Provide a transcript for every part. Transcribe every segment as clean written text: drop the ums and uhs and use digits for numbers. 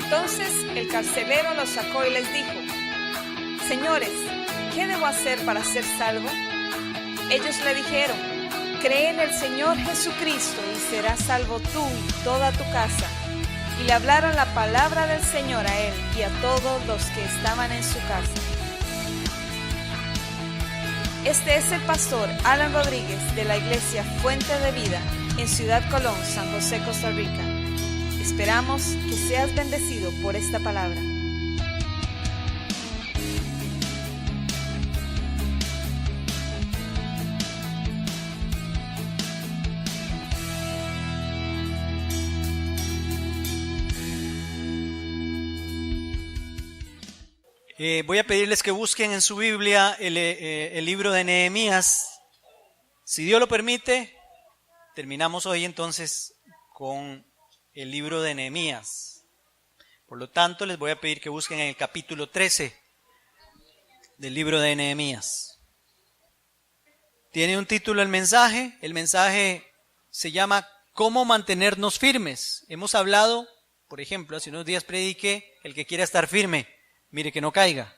Entonces el carcelero los sacó y les dijo: Señores, ¿qué debo hacer para ser salvo? Ellos le dijeron: Cree en el Señor Jesucristo y serás salvo tú y toda tu casa. Y le hablaron la palabra del Señor a él y a todos los que estaban en su casa. Este es el pastor Alan Rodríguez de la iglesia Fuente de Vida en Ciudad Colón, San José, Costa Rica. Esperamos que seas bendecido por esta palabra. Voy a pedirles que busquen en su Biblia el libro de Nehemías. Si Dios lo permite, terminamos hoy entonces con el libro de Nehemías. Por lo tanto, les voy a pedir que busquen en el capítulo 13 del libro de Nehemías. Tiene un título el mensaje se llama ¿Cómo mantenernos firmes? Hemos hablado, por ejemplo, hace unos días prediqué, el que quiera estar firme, mire que no caiga.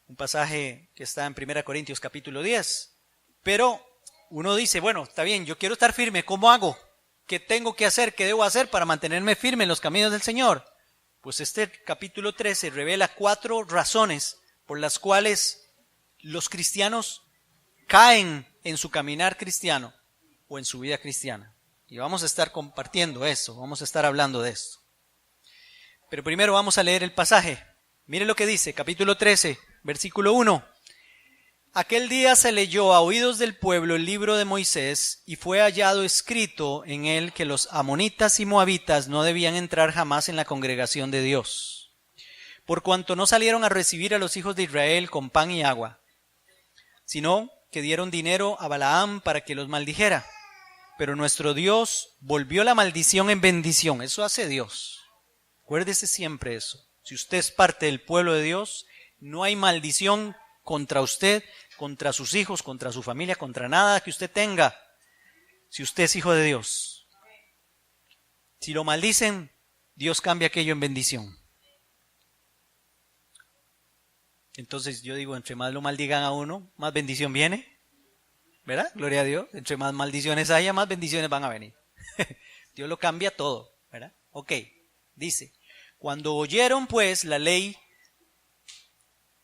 Un pasaje que está en 1 Corintios capítulo 10. Pero uno dice, bueno, está bien, yo quiero estar firme, ¿cómo hago? ¿Qué tengo que hacer? ¿Qué debo hacer para mantenerme firme en los caminos del Señor? Pues este capítulo 13 revela 4 razones por las cuales los cristianos caen en su caminar cristiano o en su vida cristiana. Y vamos a estar compartiendo eso, vamos a estar hablando de esto. Pero primero vamos a leer el pasaje. Mire lo que dice, capítulo 13, versículo 1. Aquel día se leyó a oídos del pueblo el libro de Moisés y fue hallado escrito en él que los amonitas y moabitas no debían entrar jamás en la congregación de Dios, por cuanto no salieron a recibir a los hijos de Israel con pan y agua, sino que dieron dinero a Balaam para que los maldijera. Pero nuestro Dios volvió la maldición en bendición. Eso hace Dios. Acuérdese siempre eso. Si usted es parte del pueblo de Dios, no hay maldición contra usted, contra sus hijos, contra su familia, contra nada que usted tenga, si usted es hijo de Dios. Si lo maldicen, Dios cambia aquello en bendición. Entonces yo digo, entre más lo maldigan a uno, más bendición viene, ¿verdad? Gloria a Dios. Entre más maldiciones haya, más bendiciones van a venir. Dios lo cambia todo, ¿verdad? Ok, dice: Cuando oyeron pues la ley,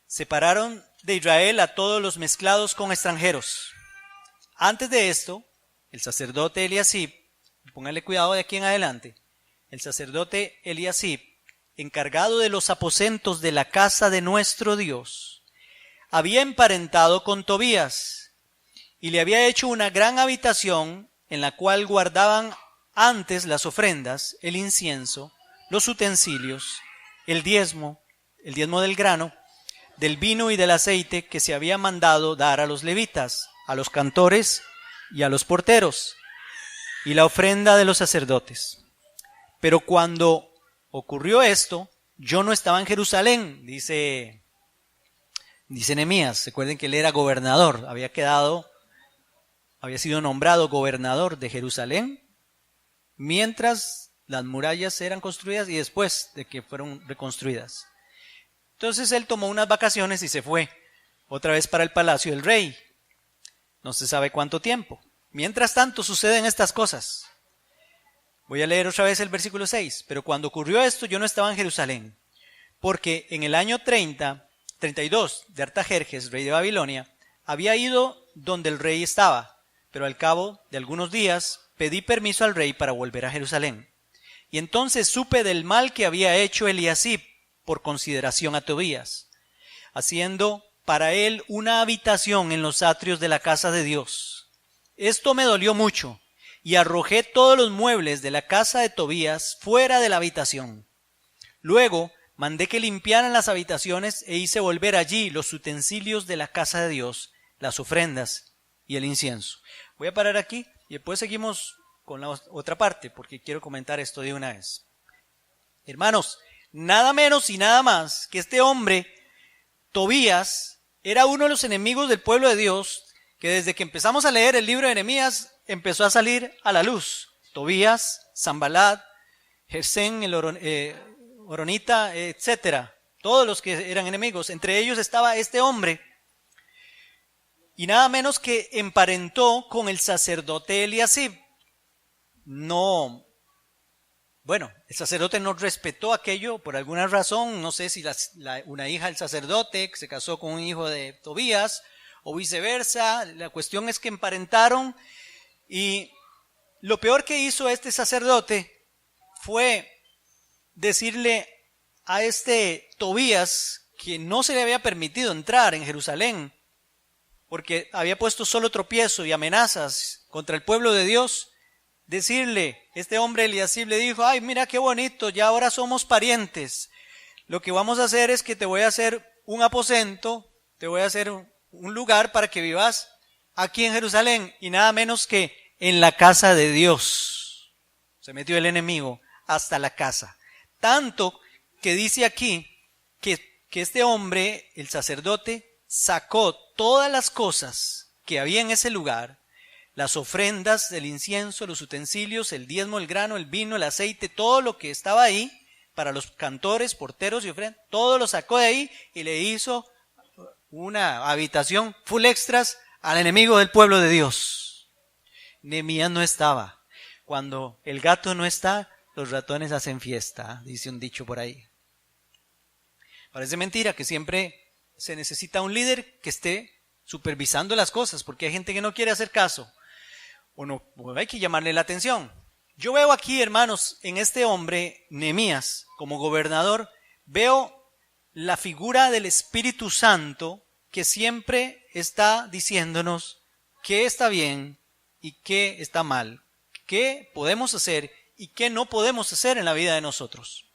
separaron de Israel a todos los mezclados con extranjeros. Antes de esto, el sacerdote Eliasib, póngale cuidado de aquí en adelante, el sacerdote Eliasib, encargado de los aposentos de la casa de nuestro Dios, había emparentado con Tobías y le había hecho una gran habitación en la cual guardaban antes las ofrendas, el incienso, los utensilios, el diezmo del grano, del vino y del aceite que se había mandado dar a los levitas, a los cantores y a los porteros, y la ofrenda de los sacerdotes. Pero cuando ocurrió esto, yo no estaba en Jerusalén, dice Nehemías. Recuerden que él era gobernador, había sido nombrado gobernador de Jerusalén, mientras las murallas eran construidas y después de que fueron reconstruidas. Entonces él tomó unas vacaciones y se fue otra vez para el palacio del rey. No se sabe cuánto tiempo. Mientras tanto suceden estas cosas. Voy a leer otra vez el versículo 6. Pero cuando ocurrió esto, yo no estaba en Jerusalén, porque en el año 32 de Artajerjes, rey de Babilonia, había ido donde el rey estaba, pero al cabo de algunos días pedí permiso al rey para volver a Jerusalén. Y entonces supe del mal que había hecho Eliasib por consideración a Tobías, haciendo para él una habitación en los atrios de la casa de Dios. Esto me dolió mucho, y arrojé todos los muebles de la casa de Tobías fuera de la habitación. Luego mandé que limpiaran las habitaciones e hice volver allí los utensilios de la casa de Dios, las ofrendas y el incienso. Voy a parar aquí y después seguimos con la otra parte, porque quiero comentar esto de una vez. Hermanos, nada menos y nada más que este hombre, Tobías, era uno de los enemigos del pueblo de Dios, que desde que empezamos a leer el libro de Nehemías empezó a salir a la luz. Tobías, Sanbalat, Gesem, Horonita, etcétera. Todos los que eran enemigos. Entre ellos estaba este hombre. Y nada menos que emparentó con el sacerdote Eliasib. No, bueno, el sacerdote no respetó aquello por alguna razón. No sé si una hija del sacerdote se casó con un hijo de Tobías o viceversa. La cuestión es que emparentaron. Y lo peor que hizo este sacerdote fue decirle a este Tobías que no se le había permitido entrar en Jerusalén, porque había puesto solo tropiezo y amenazas contra el pueblo de Dios. Decirle, este hombre Eliasib le dijo, ay, mira qué bonito, ya ahora somos parientes. Lo que vamos a hacer es que te voy a hacer un aposento, te voy a hacer un lugar para que vivas aquí en Jerusalén, y nada menos que en la casa de Dios. Se metió el enemigo hasta la casa. Tanto que dice aquí que este hombre, el sacerdote, sacó todas las cosas que había en ese lugar, las ofrendas, el incienso, los utensilios, el diezmo, el grano, el vino, el aceite, todo lo que estaba ahí para los cantores, porteros y ofrendas, todo lo sacó de ahí y le hizo una habitación full extras al enemigo del pueblo de Dios. Nehemías no estaba. Cuando el gato no está, los ratones hacen fiesta, dice un dicho por ahí. Parece mentira que siempre se necesita un líder que esté supervisando las cosas, porque hay gente que no quiere hacer caso, o hay que llamarle la atención. Yo veo aquí, hermanos, en este hombre, Nehemías, como gobernador, veo la figura del Espíritu Santo que siempre está diciéndonos qué está bien y qué está mal, qué podemos hacer y qué no podemos hacer en la vida de nosotros.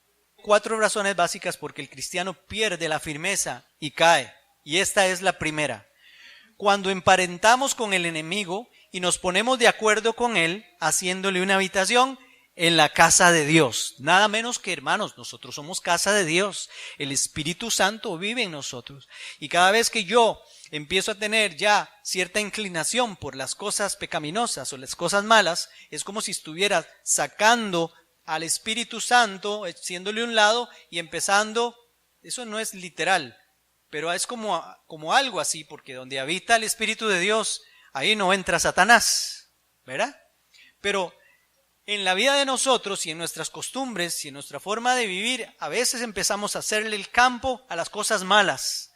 4 razones básicas porque el cristiano pierde la firmeza y cae. Y esta es la primera. Cuando emparentamos con el enemigo y nos ponemos de acuerdo con él, haciéndole una habitación en la casa de Dios. Nada menos que, hermanos, nosotros somos casa de Dios. El Espíritu Santo vive en nosotros. Y cada vez que yo empiezo a tener ya cierta inclinación por las cosas pecaminosas o las cosas malas, es como si estuviera sacando al Espíritu Santo, haciéndole un lado y empezando, eso no es literal, pero es como algo así, porque donde habita el Espíritu de Dios, ahí no entra Satanás, ¿verdad? Pero en la vida de nosotros y en nuestras costumbres y en nuestra forma de vivir, a veces empezamos a hacerle el campo a las cosas malas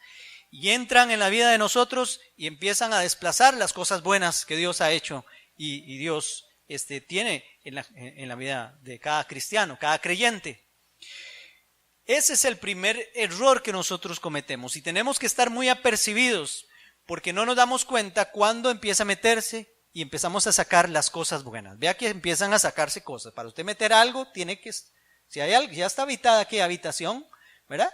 y entran en la vida de nosotros y empiezan a desplazar las cosas buenas que Dios ha hecho y Dios tiene en la vida de cada cristiano, cada creyente. Ese es el primer error que nosotros cometemos y tenemos que estar muy apercibidos porque no nos damos cuenta cuando empieza a meterse y empezamos a sacar las cosas buenas. Vea que empiezan a sacarse cosas. Para usted meter algo, tiene que, si hay algo, ya está habitada aquí habitación, ¿verdad?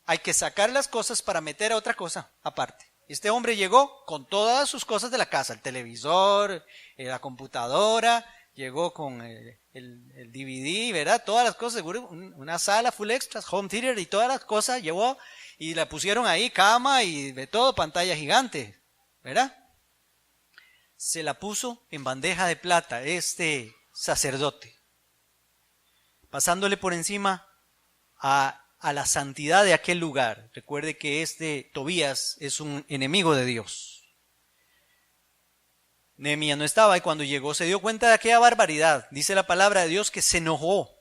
Hay que sacar las cosas para meter a otra cosa aparte. Este hombre llegó con todas sus cosas de la casa, el televisor, la computadora, llegó con el DVD, ¿verdad? Todas las cosas, seguro, una sala full extras, home theater y todas las cosas llevó y la pusieron ahí, cama y de todo, pantalla gigante, ¿verdad? Se la puso en bandeja de plata este sacerdote, pasándole por encima a la santidad de aquel lugar. Recuerde que Tobías es un enemigo de Dios. Nehemías no estaba y cuando llegó se dio cuenta de aquella barbaridad. Dice la palabra de Dios que se enojó.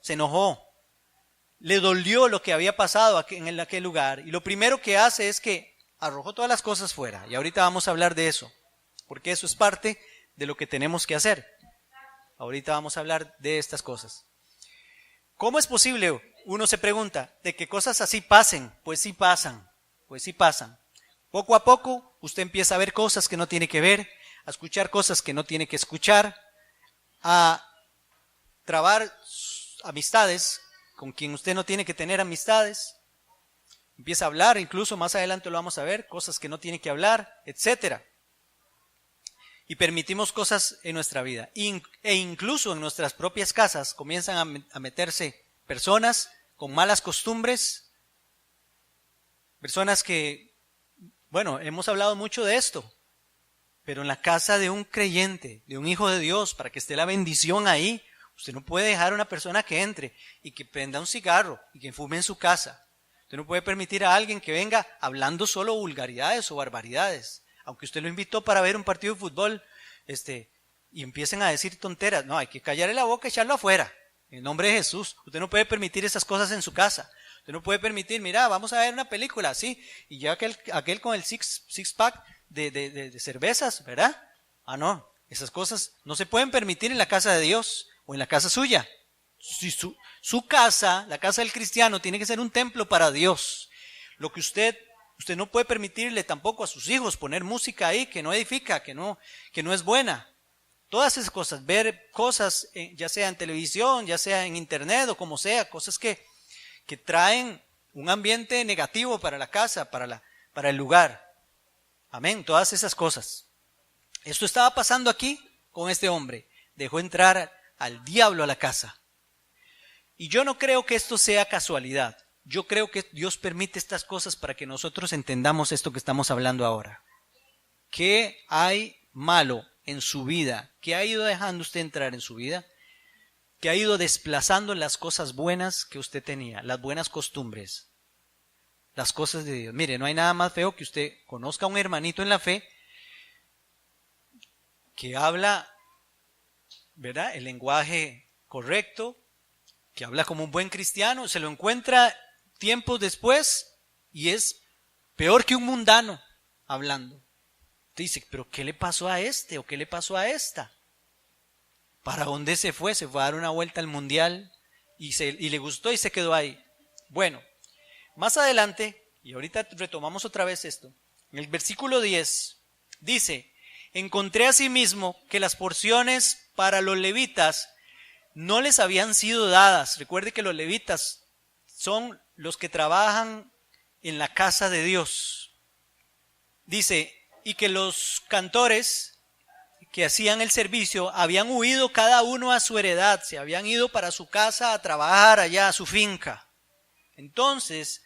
Le dolió lo que había pasado en aquel lugar y lo primero que hace es que arrojó todas las cosas fuera. Y ahorita vamos a hablar de eso, porque eso es parte de lo que tenemos que hacer. Ahorita vamos a hablar de estas cosas. ¿Cómo es posible? Uno se pregunta, ¿de qué cosas así pasen? Pues sí pasan. Poco a poco usted empieza a ver cosas que no tiene que ver, a escuchar cosas que no tiene que escuchar, a trabar amistades con quien usted no tiene que tener amistades. Empieza a hablar, incluso más adelante lo vamos a ver, cosas que no tiene que hablar, etcétera. Y permitimos cosas en nuestra vida. E incluso en nuestras propias casas comienzan a meterse personas con malas costumbres, personas que, bueno, hemos hablado mucho de esto, pero en la casa de un creyente, de un hijo de Dios, para que esté la bendición ahí, Usted no puede dejar a una persona que entre y que prenda un cigarro y que fume en su casa. Usted no puede permitir a alguien que venga hablando solo vulgaridades o barbaridades. Aunque usted lo invitó para ver un partido de fútbol, y empiecen a decir tonteras. No, hay que callarle la boca y echarlo afuera. En nombre de Jesús. Usted no puede permitir esas cosas en su casa. Usted no puede permitir, mira, vamos a ver una película, sí, y ya aquel con el six pack de cervezas, ¿verdad? No, esas cosas no se pueden permitir en la casa de Dios o en la casa suya. Si su casa, la casa del cristiano, tiene que ser un templo para Dios. Lo que usted no puede permitirle tampoco a sus hijos poner música ahí que no edifica, que no es buena. Todas esas cosas, ver cosas, ya sea en televisión, ya sea en internet o como sea, cosas que traen un ambiente negativo para la casa, para el lugar. Amén, todas esas cosas. Esto estaba pasando aquí con este hombre. Dejó entrar al diablo a la casa. Y yo no creo que esto sea casualidad. Yo creo que Dios permite estas cosas para que nosotros entendamos esto que estamos hablando ahora. ¿Qué hay malo en su vida? ¿Qué ha ido dejando usted entrar en su vida? ¿Qué ha ido desplazando las cosas buenas que usted tenía? Las buenas costumbres. Las cosas de Dios. Mire, no hay nada más feo que usted conozca a un hermanito en la fe que habla, ¿verdad?, el lenguaje correcto, que habla como un buen cristiano, se lo encuentra tiempos después y es peor que un mundano hablando. Usted dice, ¿pero qué le pasó a este o qué le pasó a esta? ¿Para dónde se fue? Se fue a dar una vuelta al mundial y le gustó y se quedó ahí. Bueno, más adelante, y ahorita retomamos otra vez esto, en el versículo 10 dice, encontré asimismo que las porciones para los levitas no les habían sido dadas. Recuerde que los levitas son los que trabajan en la casa de Dios. Dice, y que los cantores que hacían el servicio habían huido cada uno a su heredad, se habían ido para su casa a trabajar allá a su finca. Entonces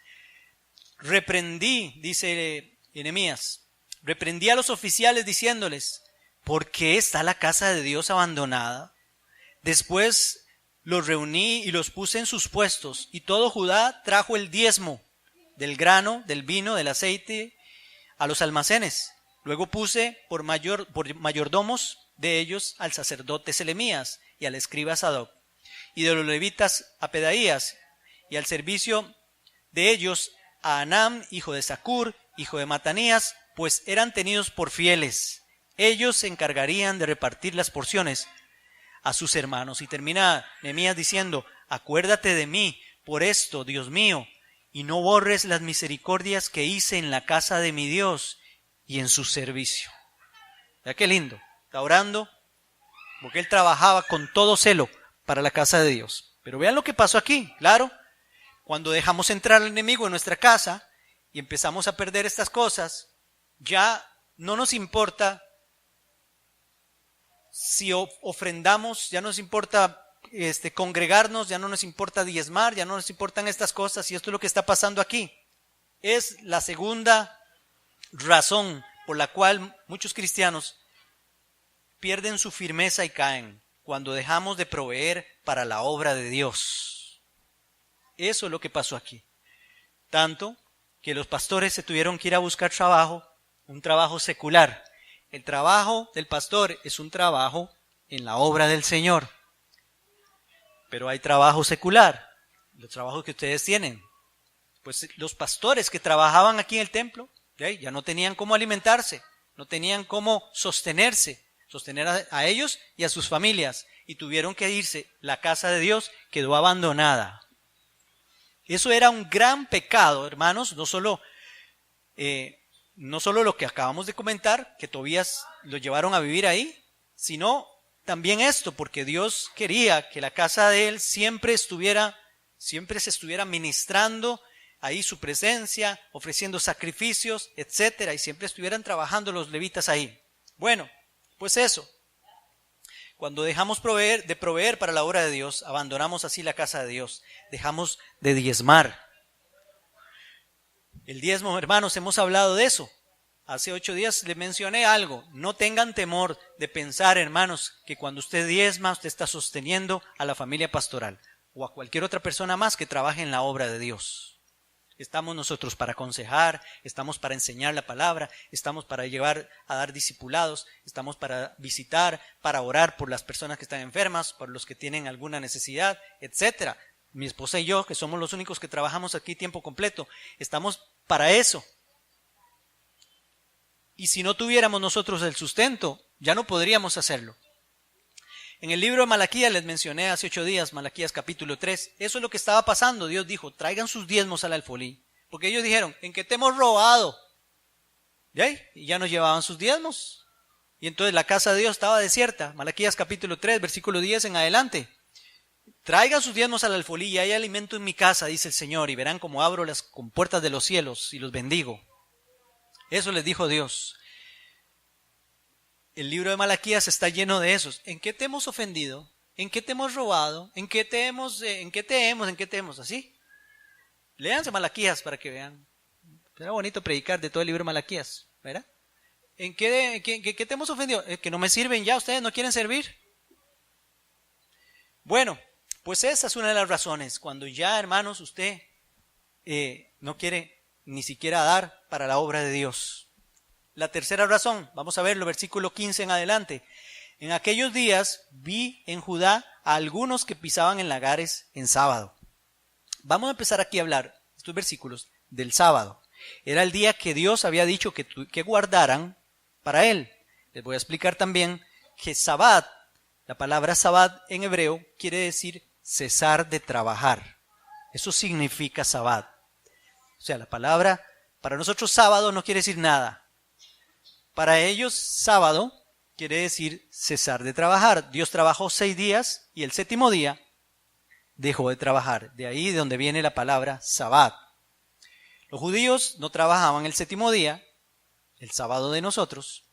reprendí, dice Nehemías, reprendí a los oficiales diciéndoles, ¿por qué está la casa de Dios abandonada? Después los reuní y los puse en sus puestos, y todo Judá trajo el diezmo del grano, del vino, del aceite a los almacenes. Luego puse por mayordomos de ellos al sacerdote Selemías y al escriba Sadoc, y de los levitas a Pedaías, y al servicio de ellos a Anam, hijo de Zacur, hijo de Matanías, pues eran tenidos por fieles. Ellos se encargarían de repartir las porciones a sus hermanos. Y termina Nehemías diciendo, acuérdate de mí por esto, Dios mío, y no borres las misericordias que hice en la casa de mi Dios y en su servicio. ¿Ya qué lindo? Está orando porque él trabajaba con todo celo para la casa de Dios. Pero vean lo que pasó aquí, claro. Cuando dejamos entrar al enemigo en nuestra casa y empezamos a perder estas cosas, ya no nos importa si ofrendamos, ya no nos importa congregarnos, ya no nos importa diezmar, ya no nos importan estas cosas, y esto es lo que está pasando aquí. Es la segunda razón por la cual muchos cristianos pierden su firmeza y caen cuando dejamos de proveer para la obra de Dios. Eso es lo que pasó aquí. Tanto que los pastores se tuvieron que ir a buscar trabajo, un trabajo secular. El trabajo del pastor es un trabajo en la obra del Señor. Pero hay trabajo secular, los trabajos que ustedes tienen. Pues los pastores que trabajaban aquí en el templo, ya no tenían cómo alimentarse, no tenían cómo sostener a ellos y a sus familias, y tuvieron que irse. La casa de Dios quedó abandonada. Eso era un gran pecado, hermanos, no solo lo que acabamos de comentar, que Tobías lo llevaron a vivir ahí, sino también esto, porque Dios quería que la casa de él siempre se estuviera ministrando ahí su presencia, ofreciendo sacrificios, etcétera, y siempre estuvieran trabajando los levitas ahí. Bueno, pues eso. Cuando dejamos de proveer para la obra de Dios, abandonamos así la casa de Dios, dejamos de diezmar. El diezmo, hermanos, hemos hablado de eso hace 8 días les mencioné algo. No tengan temor de pensar, hermanos, que cuando usted diezma, usted está sosteniendo a la familia pastoral o a cualquier otra persona más que trabaje en la obra de Dios. Estamos nosotros para aconsejar, estamos para enseñar la palabra, estamos para llevar a dar discipulados, estamos para visitar, para orar por las personas que están enfermas, por los que tienen alguna necesidad, etcétera. Mi esposa y yo, que somos los únicos que trabajamos aquí tiempo completo, estamos para eso. Y si no tuviéramos nosotros el sustento, ya no podríamos hacerlo. En el libro de Malaquías, les mencioné hace 8 días, Malaquías capítulo 3, eso es lo que estaba pasando. Dios dijo, traigan sus diezmos al alfolí. Porque ellos dijeron, ¿en qué te hemos robado? Y ya nos llevaban sus diezmos. Y entonces la casa de Dios estaba desierta. Malaquías capítulo 3, versículo 10 en adelante. Traigan sus diezmos al alfolí y hay alimento en mi casa, dice el Señor, y verán cómo abro las compuertas de los cielos y los bendigo. Eso les dijo Dios. El libro de Malaquías está lleno de esos. ¿En qué te hemos ofendido? ¿En qué te hemos robado? ¿En qué te hemos? ¿Así? Léanse Malaquías para que vean. Era bonito predicar de todo el libro de Malaquías, ¿verdad? ¿En qué te hemos ofendido? ¿Que no me sirven ya? ¿Ustedes no quieren servir? Bueno, pues esa es una de las razones. Cuando ya, hermanos, usted no quiere ni siquiera dar para la obra de Dios. La tercera razón, vamos a verlo, versículo 15 en adelante. En aquellos días vi en Judá a algunos que pisaban en lagares en sábado. Vamos a empezar aquí a hablar, estos versículos, del sábado. Era el día que Dios había dicho que guardaran para él. Les voy a explicar también que Sabbat, la palabra Sabbat en hebreo quiere decir cesar de trabajar. Eso significa Sabbat. O sea, la palabra, para nosotros sábado no quiere decir nada. Para ellos, sábado quiere decir cesar de trabajar. Dios trabajó 6 días y el 7º día dejó de trabajar. De ahí de donde viene la palabra Sabbat. Los judíos no trabajaban el 7º día, el sábado de nosotros,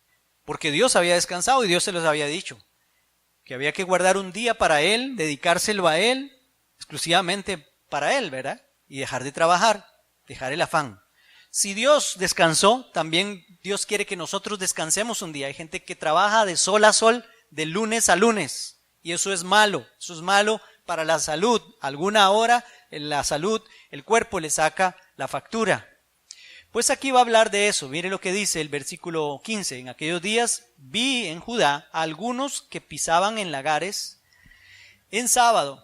porque Dios había descansado y Dios se los había dicho que había que guardar un día para Él, dedicárselo a Él, exclusivamente para Él, ¿verdad? Y dejar de trabajar, dejar el afán. Si Dios descansó, también Dios quiere que nosotros descansemos un día. Hay gente que trabaja de sol a sol, de lunes a lunes, y eso es malo para la salud. Alguna hora la salud, el cuerpo le saca la factura. Pues aquí va a hablar de eso. Mire lo que dice el versículo 15. En aquellos días vi en Judá a algunos que pisaban en lagares en sábado,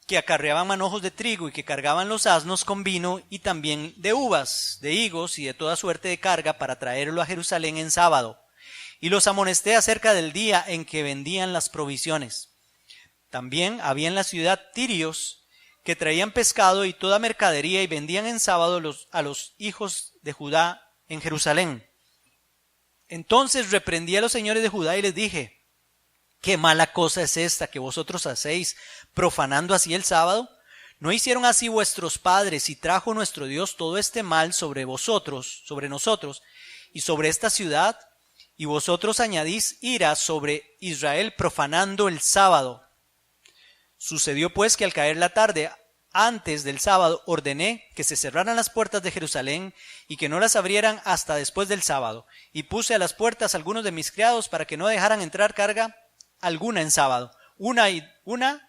que acarreaban manojos de trigo y que cargaban los asnos con vino y también de uvas, de higos y de toda suerte de carga para traerlo a Jerusalén en sábado. Y los amonesté acerca del día en que vendían las provisiones. También había en la ciudad tirios que traían pescado y toda mercadería y vendían en sábado a los hijos de Judá en Jerusalén. Entonces reprendí a los señores de Judá y les dije, ¿qué mala cosa es esta que vosotros hacéis, profanando así el sábado? ¿No hicieron así vuestros padres y trajo nuestro Dios todo este mal sobre vosotros, sobre nosotros y sobre esta ciudad? Y vosotros añadís ira sobre Israel profanando el sábado. Sucedió pues que al caer la tarde, antes del sábado, ordené que se cerraran las puertas de Jerusalén y que no las abrieran hasta después del sábado. Y puse a las puertas algunos de mis criados para que no dejaran entrar carga alguna en sábado. Una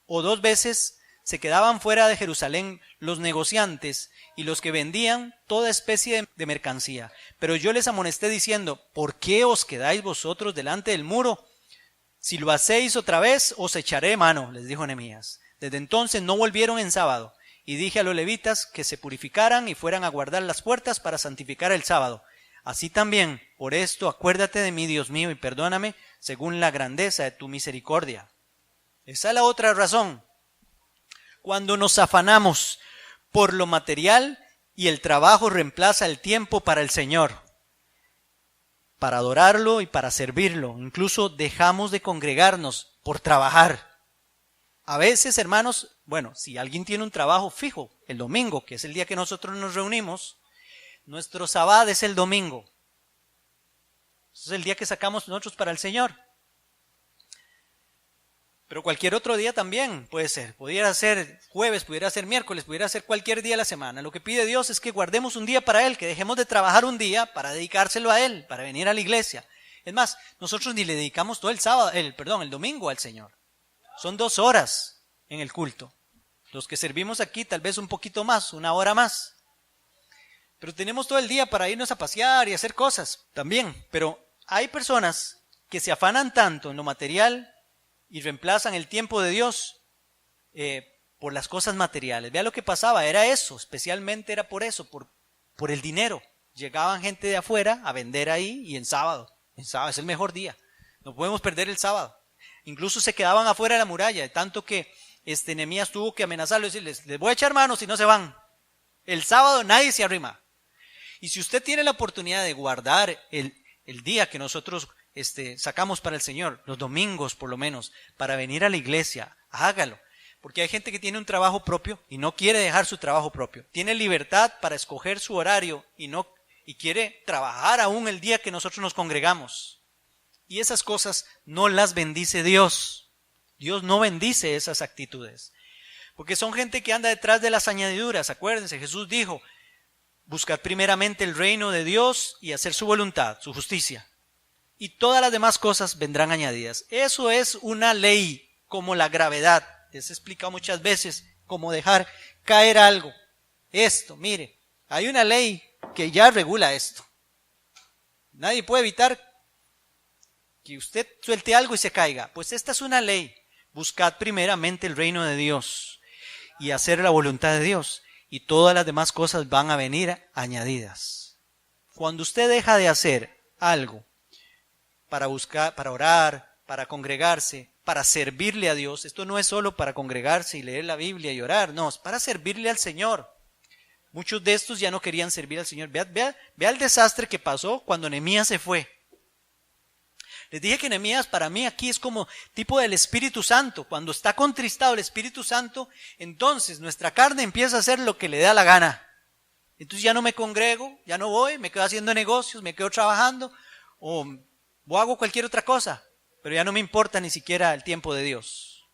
o 2 veces se quedaban fuera de Jerusalén los negociantes y los que vendían toda especie de mercancía. Pero yo les amonesté diciendo, ¿por qué os quedáis vosotros delante del muro? Si lo hacéis otra vez, os echaré mano, les dijo Nehemías. Desde entonces no volvieron en sábado. Y dije a los levitas que se purificaran y fueran a guardar las puertas para santificar el sábado. Así también, por esto, acuérdate de mí, Dios mío, y perdóname, según la grandeza de tu misericordia. Esa es la otra razón. Cuando nos afanamos por lo material y el trabajo reemplaza el tiempo para el Señor, para adorarlo y para servirlo. Incluso dejamos de congregarnos por trabajar. A veces, hermanos, bueno, si alguien tiene un trabajo fijo, el domingo, que es el día que nosotros nos reunimos, nuestro sabbat es el domingo. Es el día que sacamos nosotros para el Señor. Pero cualquier otro día también puede ser. Pudiera ser jueves, pudiera ser miércoles, pudiera ser cualquier día de la semana. Lo que pide Dios es que guardemos un día para Él, que dejemos de trabajar un día para dedicárselo a Él, para venir a la iglesia. Es más, nosotros ni le dedicamos todo el domingo al Señor. Son 2 horas en el culto. Los que servimos aquí tal vez un poquito más, 1 hora más. Pero tenemos todo el día para irnos a pasear y hacer cosas también. Pero hay personas que se afanan tanto en lo material y reemplazan el tiempo de Dios por las cosas materiales. Vea lo que pasaba, era eso, especialmente era por eso, por el dinero. Llegaban gente de afuera a vender ahí y en sábado es el mejor día, no podemos perder el sábado. Incluso se quedaban afuera de la muralla, de tanto que Nehemías tuvo que amenazarlos y decirles, les voy a echar manos si no se van. El sábado nadie se arrima. Y si usted tiene la oportunidad de guardar el día que nosotros sacamos para el Señor, los domingos por lo menos, para venir a la iglesia, hágalo. Porque hay gente que tiene un trabajo propio y no quiere dejar su trabajo propio. Tiene libertad para escoger su horario y quiere trabajar aún el día que nosotros nos congregamos. Y esas cosas no las bendice Dios. Dios no bendice esas actitudes. Porque son gente que anda detrás de las añadiduras. Acuérdense, Jesús dijo, buscar primeramente el reino de Dios y hacer su voluntad, su justicia. Y todas las demás cosas vendrán añadidas. Eso es una ley como la gravedad. Les he explicado muchas veces cómo dejar caer algo. Esto, mire, hay una ley que ya regula esto. Nadie puede evitar que usted suelte algo y se caiga. Pues esta es una ley. Buscad primeramente el reino de Dios y hacer la voluntad de Dios. Y todas las demás cosas van a venir añadidas. Cuando usted deja de hacer algo para buscar, para orar, para congregarse, para servirle a Dios, esto no es solo para congregarse y leer la Biblia y orar, no, es para servirle al Señor. Muchos de estos ya no querían servir al Señor. Vea el desastre que pasó cuando Nehemías se fue. Les dije que Nehemías para mí aquí es como tipo del Espíritu Santo. Cuando está contristado el Espíritu Santo, entonces nuestra carne empieza a hacer lo que le da la gana. Entonces ya no me congrego, ya no voy, me quedo haciendo negocios, me quedo trabajando o hago cualquier otra cosa. Pero ya no me importa ni siquiera el tiempo de Dios.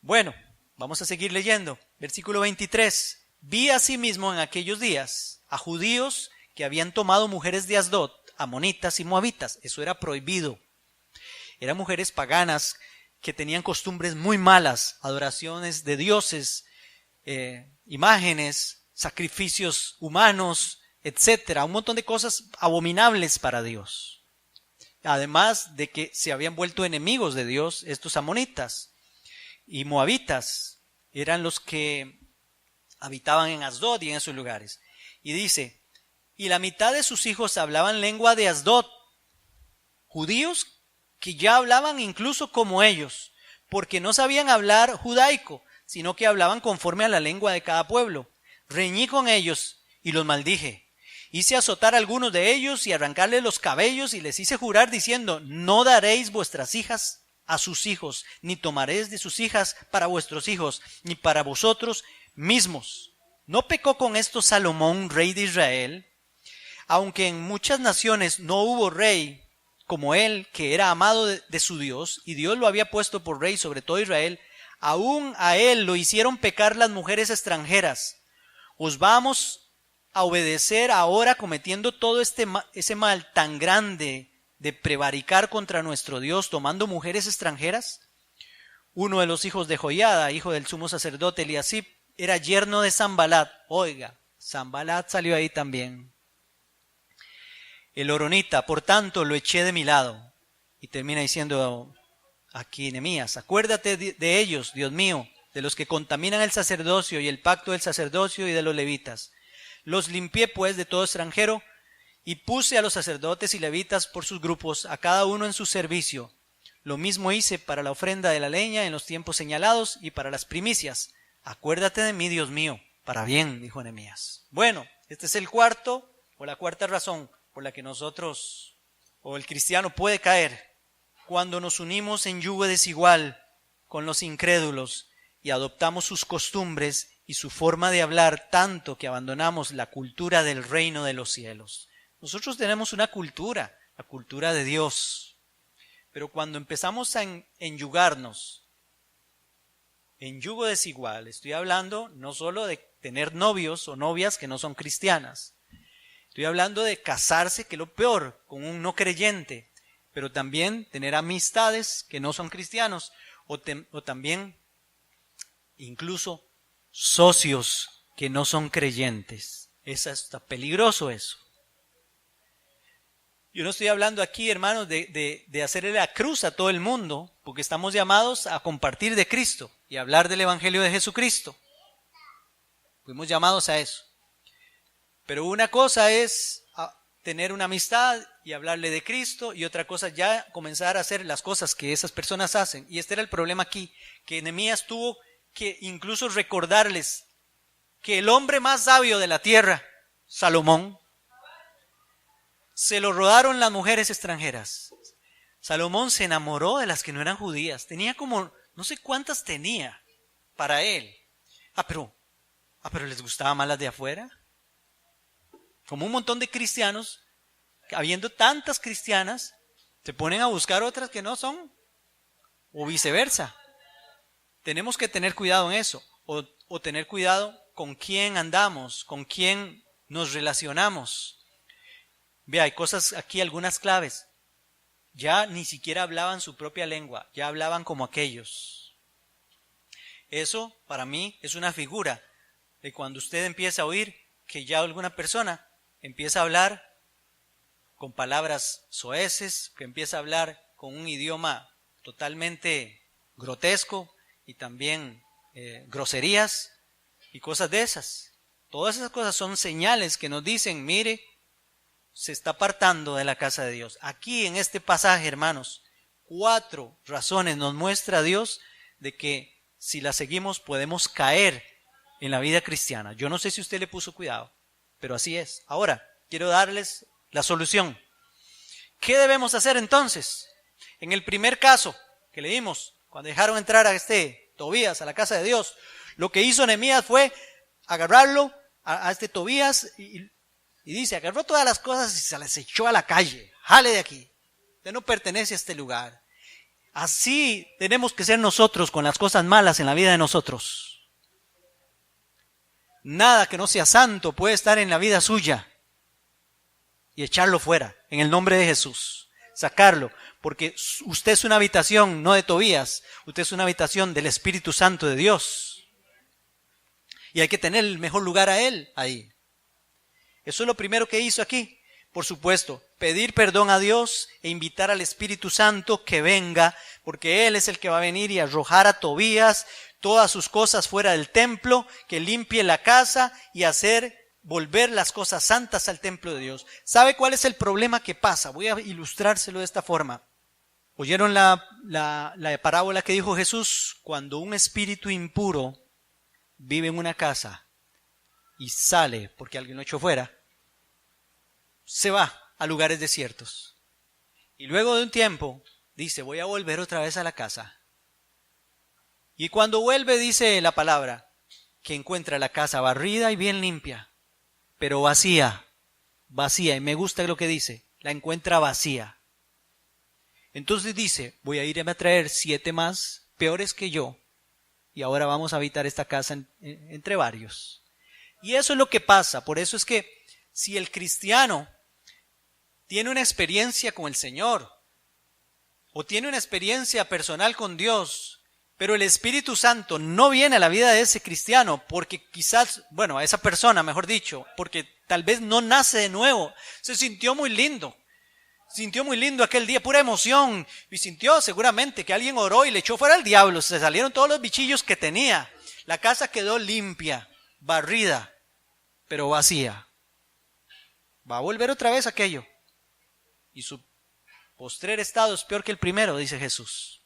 Bueno, vamos a seguir leyendo. Versículo 23. Vi asimismo en aquellos días a judíos que habían tomado mujeres de Asdod, amonitas y moabitas. Eso era prohibido. Eran mujeres paganas que tenían costumbres muy malas, adoraciones de dioses, imágenes, sacrificios humanos, etcétera. Un montón de cosas abominables para Dios. Además de que se habían vuelto enemigos de Dios estos amonitas y moabitas. Eran los que habitaban en Asdod y en esos lugares. Y dice, y la mitad de sus hijos hablaban lengua de Asdod, judíos que ya hablaban incluso como ellos, porque no sabían hablar judaico, sino que hablaban conforme a la lengua de cada pueblo. Reñí con ellos y los maldije. Hice azotar a algunos de ellos y arrancarles los cabellos y les hice jurar diciendo, no daréis vuestras hijas a sus hijos, ni tomaréis de sus hijas para vuestros hijos, ni para vosotros mismos. ¿No pecó con esto Salomón, rey de Israel? Aunque en muchas naciones no hubo rey como él, que era amado de su Dios, y Dios lo había puesto por rey sobre todo Israel, aún a él lo hicieron pecar las mujeres extranjeras. Os vamos a obedecer ahora cometiendo todo ese mal tan grande de prevaricar contra nuestro Dios tomando mujeres extranjeras. Uno de los hijos de Joiada, hijo del sumo sacerdote Eliasib, era yerno de Sanbalat. Oiga, Sanbalat salió ahí también. El horonita, por tanto, lo eché de mi lado. Y termina diciendo aquí Nehemías, acuérdate de ellos, Dios mío, de los que contaminan el sacerdocio y el pacto del sacerdocio y de los levitas. Los limpié pues de todo extranjero y puse a los sacerdotes y levitas por sus grupos, a cada uno en su servicio. Lo mismo hice para la ofrenda de la leña en los tiempos señalados y para las primicias. Acuérdate de mí, Dios mío, para bien, dijo Nehemías. Bueno, este es el cuarto o la cuarta razón por la que nosotros o el cristiano puede caer cuando nos unimos en yugo desigual con los incrédulos y adoptamos sus costumbres y su forma de hablar tanto que abandonamos la cultura del reino de los cielos. Nosotros tenemos una cultura, la cultura de Dios. Pero cuando empezamos a enyugarnos en yugo desigual, estoy hablando no solo de tener novios o novias que no son cristianas, estoy hablando de casarse, que es lo peor, con un no creyente, pero también tener amistades que no son cristianos, o también incluso socios que no son creyentes. Está peligroso eso. Yo no estoy hablando aquí, hermanos, de hacerle la cruz a todo el mundo, porque estamos llamados a compartir de Cristo y hablar del Evangelio de Jesucristo. Fuimos llamados a eso. Pero una cosa es tener una amistad y hablarle de Cristo, y otra cosa ya comenzar a hacer las cosas que esas personas hacen. Y este era el problema aquí, que Nehemías tuvo que incluso recordarles que el hombre más sabio de la tierra, Salomón, se lo rodaron las mujeres extranjeras. Salomón se enamoró de las que no eran judías. Tenía como, no sé cuántas tenía para él. Pero les gustaba más las de afuera. Como un montón de cristianos, habiendo tantas cristianas, se ponen a buscar otras que no son, o viceversa. Tenemos que tener cuidado en eso, o tener cuidado con quién andamos, con quién nos relacionamos. Vea, hay cosas aquí, algunas claves. Ya ni siquiera hablaban su propia lengua, ya hablaban como aquellos. Eso, para mí, es una figura de cuando usted empieza a oír que ya alguna persona empieza a hablar con palabras soeces, que empieza a hablar con un idioma totalmente grotesco y también groserías y cosas de esas. Todas esas cosas son señales que nos dicen, mire, se está apartando de la casa de Dios. Aquí en este pasaje, hermanos, 4 razones nos muestra Dios de que si la seguimos podemos caer en la vida cristiana. Yo no sé si usted le puso cuidado, pero así es. Ahora, quiero darles la solución. ¿Qué debemos hacer entonces? En el primer caso que leímos, cuando dejaron entrar a Tobías a la casa de Dios, lo que hizo Nehemías fue agarrarlo a Tobías y dice, agarró todas las cosas y se las echó a la calle. Jale de aquí. Usted no pertenece a este lugar. Así tenemos que ser nosotros con las cosas malas en la vida de nosotros. Nada que no sea santo puede estar en la vida suya. Y echarlo fuera, en el nombre de Jesús. Sacarlo, porque usted es una habitación no de Tobías, usted es una habitación del Espíritu Santo de Dios. Y hay que tener el mejor lugar a Él ahí. Eso es lo primero que hizo aquí. Por supuesto, pedir perdón a Dios e invitar al Espíritu Santo que venga, porque Él es el que va a venir y arrojar a Tobías todas sus cosas fuera del templo, que limpie la casa y hacer volver las cosas santas al templo de Dios. ¿Sabe cuál es el problema que pasa? Voy a ilustrárselo de esta forma. ¿Oyeron la parábola que dijo Jesús? Cuando un espíritu impuro vive en una casa y sale porque alguien lo echó fuera, se va a lugares desiertos. Y luego de un tiempo dice, voy a volver otra vez a la casa. Y cuando vuelve dice la palabra que encuentra la casa barrida y bien limpia, pero vacía, y me gusta lo que dice, la encuentra vacía. Entonces dice, voy a irme a traer 7 más peores que yo, y ahora vamos a habitar esta casa entre varios. Y eso es lo que pasa. Por eso es que si el cristiano tiene una experiencia con el Señor, o tiene una experiencia personal con Dios, pero el Espíritu Santo no viene a la vida de ese cristiano, porque quizás, a esa persona, mejor dicho, porque tal vez no nace de nuevo, se sintió muy lindo aquel día, pura emoción, y sintió seguramente que alguien oró y le echó fuera al diablo, se salieron todos los bichillos que tenía, la casa quedó limpia, barrida, pero vacía. Va a volver otra vez aquello, y su postrer estado es peor que el primero, dice Jesús.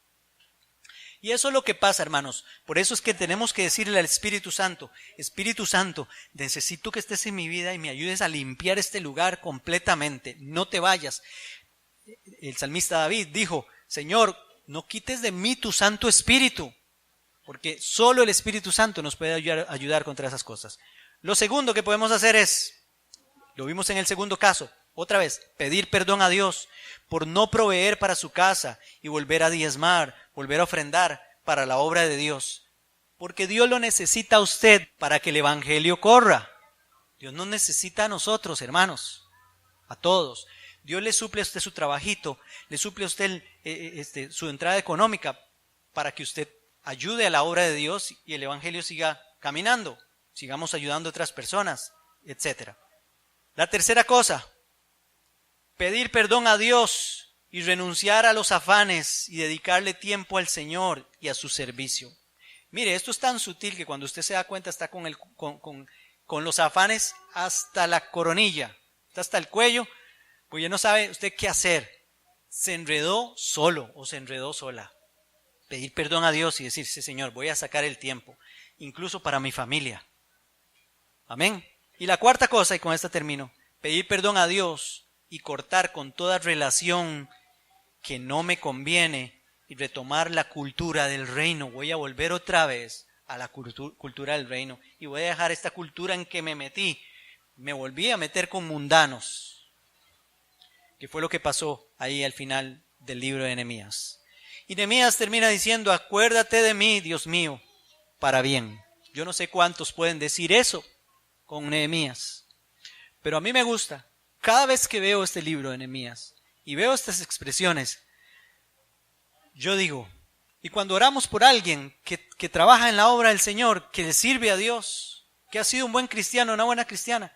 Y eso es lo que pasa, hermanos. Por eso es que tenemos que decirle al Espíritu Santo, Espíritu Santo, necesito que estés en mi vida y me ayudes a limpiar este lugar completamente. No te vayas. El salmista David dijo, Señor, no quites de mí tu Santo Espíritu, porque solo el Espíritu Santo nos puede ayudar contra esas cosas. Lo segundo que podemos hacer es, lo vimos en el segundo caso, Otra vez, pedir perdón a Dios por no proveer para su casa y volver a diezmar, volver a ofrendar para la obra de Dios. Porque Dios lo necesita a usted para que el evangelio corra. Dios nos necesita a nosotros, hermanos, a todos. Dios le suple a usted su trabajito, le suple a usted su entrada económica para que usted ayude a la obra de Dios y el evangelio siga caminando, sigamos ayudando a otras personas, etc. La tercera cosa, pedir perdón a Dios y renunciar a los afanes y dedicarle tiempo al Señor y a su servicio. Mire, esto es tan sutil que cuando usted se da cuenta está con los afanes hasta la coronilla, está hasta el cuello, pues ya no sabe usted qué hacer. Se enredó solo o se enredó sola. Pedir perdón a Dios y decirse, Señor, voy a sacar el tiempo, incluso para mi familia. Amén. Y la cuarta cosa, y con esta termino, pedir perdón a Dios y cortar con toda relación que no me conviene y retomar la cultura del reino. Voy a volver otra vez a la cultura del reino y voy a dejar esta cultura en que me metí. Me volví a meter con mundanos, que fue lo que pasó ahí al final del libro de Nehemías. Y Nehemías termina diciendo, acuérdate de mí, Dios mío, para bien. Yo no sé cuántos pueden decir eso con Nehemías, pero a mí me gusta. Cada vez que veo este libro de Nehemías y veo estas expresiones, yo digo, y cuando oramos por alguien que trabaja en la obra del Señor, que le sirve a Dios, que ha sido un buen cristiano, una buena cristiana,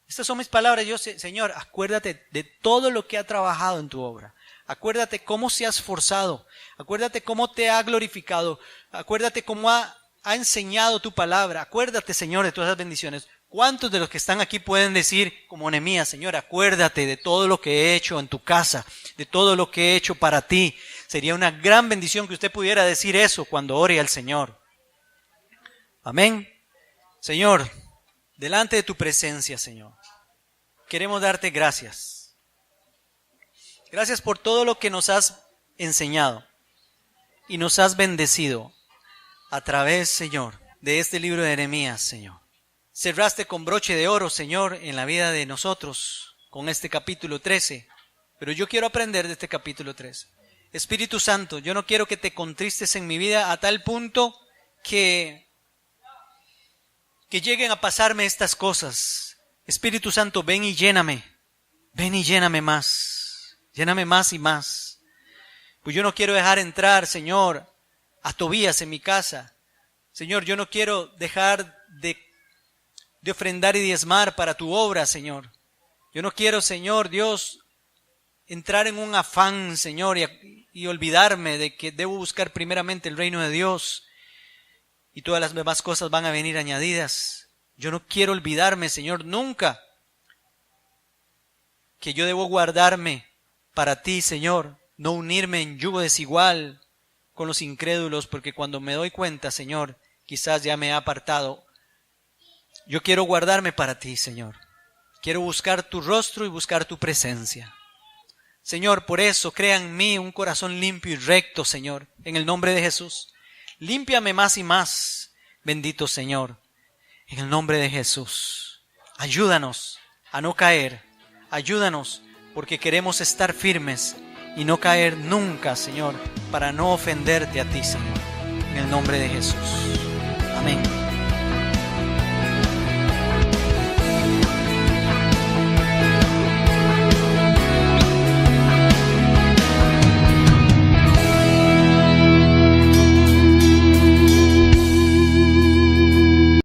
estas son mis palabras. Yo sé, Señor, acuérdate de todo lo que ha trabajado en tu obra. Acuérdate cómo se ha esforzado. Acuérdate cómo te ha glorificado. Acuérdate cómo ha enseñado tu palabra. Acuérdate, Señor, de todas esas bendiciones. ¿Cuántos de los que están aquí pueden decir, como Nehemías, Señor, acuérdate de todo lo que he hecho en tu casa, de todo lo que he hecho para ti? Sería una gran bendición que usted pudiera decir eso cuando ore al Señor. Amén. Señor, delante de tu presencia, Señor, queremos darte gracias. Gracias por todo lo que nos has enseñado y nos has bendecido a través, Señor, de este libro de Nehemías, Señor. Cerraste con broche de oro, Señor, en la vida de nosotros con este capítulo 13. Pero yo quiero aprender de este capítulo 13. Espíritu Santo, yo no quiero que te contristes en mi vida a tal punto que lleguen a pasarme estas cosas. Espíritu Santo, ven y lléname más. Lléname más y más. Pues yo no quiero dejar entrar, Señor, a Tobías en mi casa. Señor, yo no quiero dejar de ofrendar y diezmar para tu obra, Señor. Yo no quiero, Señor Dios, entrar en un afán, Señor, y olvidarme de que debo buscar primeramente el reino de Dios y todas las demás cosas van a venir añadidas. Yo no quiero olvidarme, Señor, nunca que yo debo guardarme para ti, Señor, no unirme en yugo desigual con los incrédulos, porque cuando me doy cuenta, Señor, quizás ya me he apartado. Yo quiero guardarme para ti, Señor. Quiero buscar tu rostro y buscar tu presencia. Señor, por eso crea en mí un corazón limpio y recto, Señor, en el nombre de Jesús. Límpiame más y más, bendito Señor, en el nombre de Jesús. Ayúdanos a no caer. Ayúdanos porque queremos estar firmes y no caer nunca, Señor, para no ofenderte a ti, Señor, en el nombre de Jesús. Amén.